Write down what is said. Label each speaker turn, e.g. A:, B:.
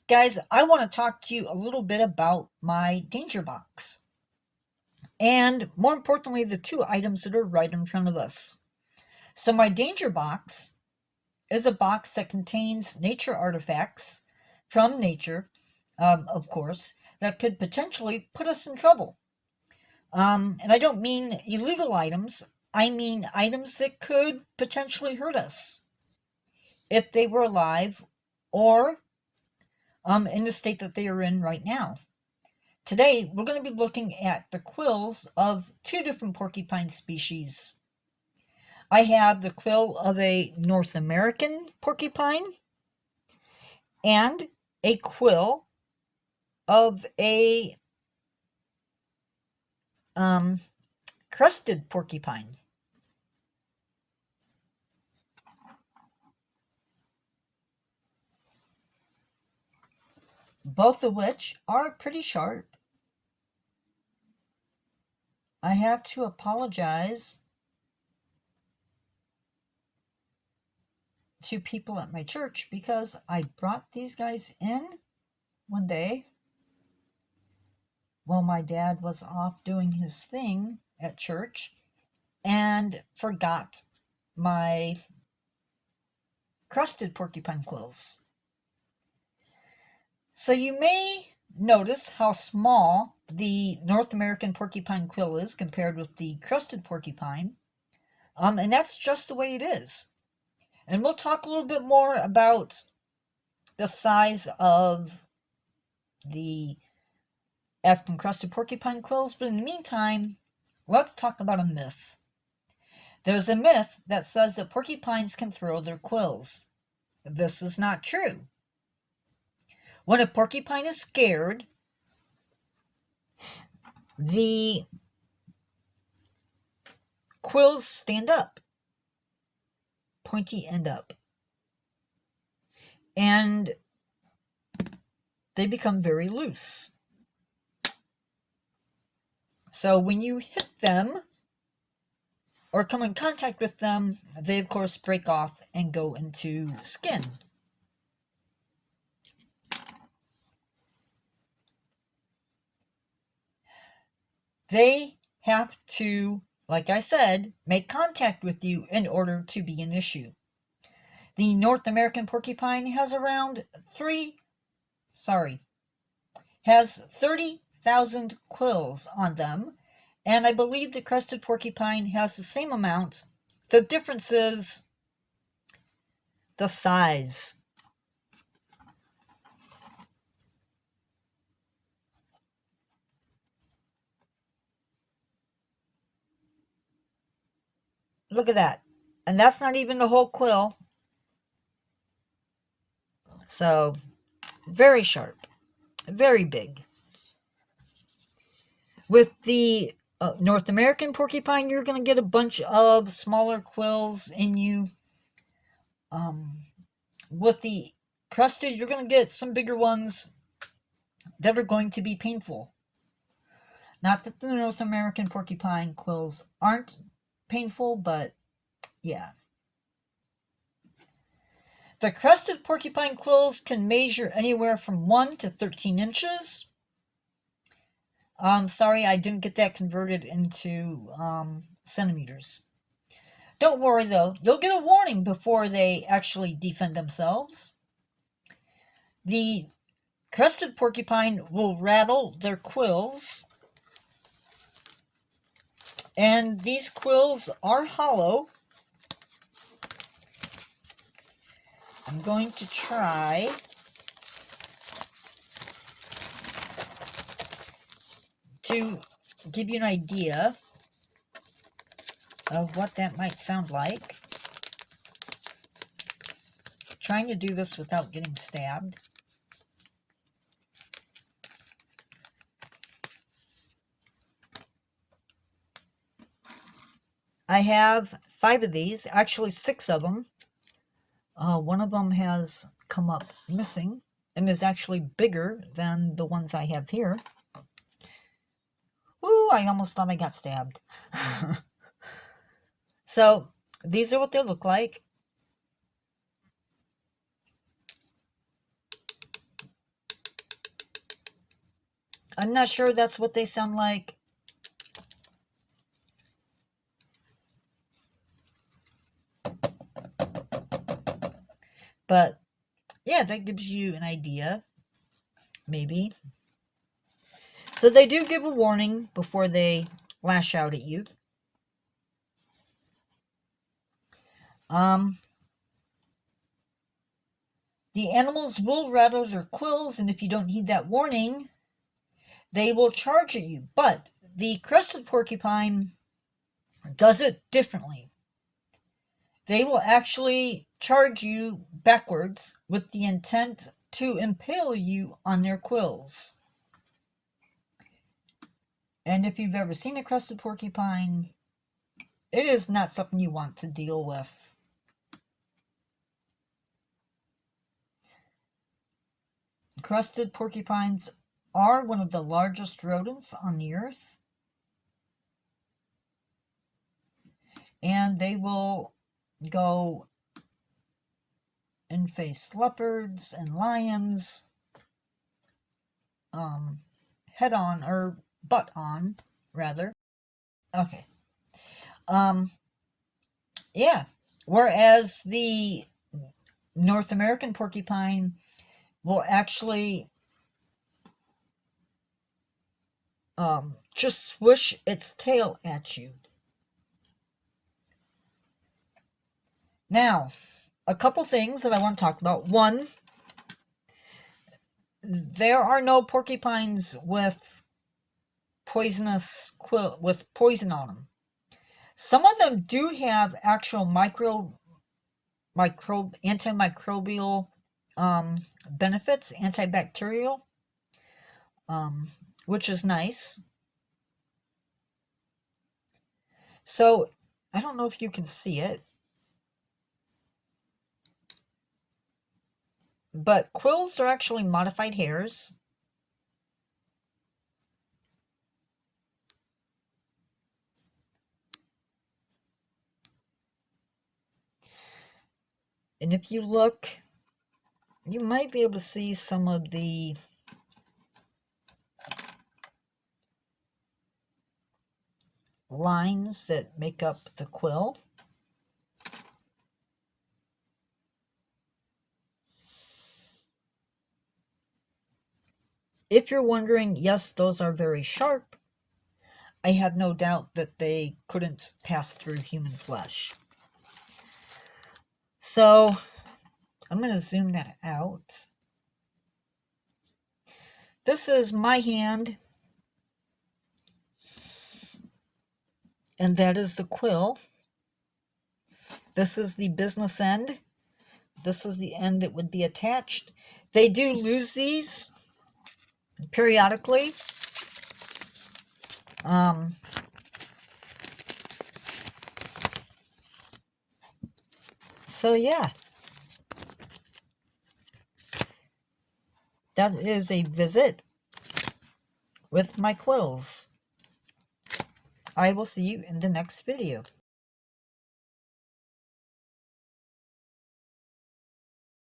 A: Guys, I want to talk to you a little bit about my danger box. And more importantly, the two items that are right in front of us. So my danger box is a box that contains nature artifacts from nature, of course, that could potentially put us in trouble. And I don't mean illegal items, I mean items that could potentially hurt us if they were alive or in the state that they are in right now. Today, we're going to be looking at the quills of two different porcupine species. I have the quill of a North American porcupine and a quill of a crested porcupine. Both of which are pretty sharp. I have to apologize to people at my church because I brought these guys in one day while my dad was off doing his thing at church and forgot my crested porcupine quills. So you may notice how small the North American porcupine quill is compared with the crested porcupine, and that's just the way it is. And we'll talk a little bit more about the size of the African crested porcupine quills, but in the meantime, let's talk about a myth. There's a myth that says that porcupines can throw their quills. This is not true. When a porcupine is scared, the quills stand up, pointy end up, and they become very loose. So when you hit them or come in contact with them, they of course break off and go into skin. They have to, like I said, make contact with you in order to be an issue. The North American porcupine has has 30,000 quills on them, and I believe the crested porcupine has the same amount. The difference is the size. Look at that. And that's not even the whole quill. So, very sharp. Very big. With the North American porcupine, you're going to get a bunch of smaller quills in you. With the crested, you're going to get some bigger ones that are going to be painful. Not that the North American porcupine quills aren't painful, but yeah. The crested porcupine quills can measure anywhere from 1 to 13 inches. Sorry, I didn't get that converted into centimeters. Don't worry though, you'll get a warning before they actually defend themselves. The crested porcupine will rattle their quills, and these quills are hollow. I'm going to try to give you an idea of what that might sound like. Trying to do this without getting stabbed. I have 5 of these, actually 6 of them. One of them has come up missing and is actually bigger than the ones I have here. Ooh, I almost thought I got stabbed. So, these are what they look like. I'm not sure that's what they sound like. But yeah, that gives you an idea, maybe. So they do give a warning before they lash out at you. The animals will rattle their quills, and if you don't heed that warning, they will charge at you. But the crested porcupine does it differently. They will actually charge you backwards with the intent to impale you on their quills. And if you've ever seen a crested porcupine, it is not something you want to deal with. Crested porcupines are one of the largest rodents on the earth. And they will go and face leopards and lions head on, or butt on, rather. Okay. Yeah. Whereas the North American porcupine will actually just swish its tail at you. Now, a couple things that I want to talk about. One, there are no porcupines with poisonous with poison on them. Some of them do have actual antimicrobial benefits, antibacterial, which is nice. So I don't know if you can see it, but quills are actually modified hairs. And if you look, you might be able to see some of the lines that make up the quill. If you're wondering, yes, those are very sharp. I have no doubt that they couldn't pass through human flesh. So I'm going to zoom that out. This is my hand, and that is the quill. This is the business end. This is the end that would be attached. They do lose these periodically. So yeah, that is a visit with my quills. I will see you in the next video.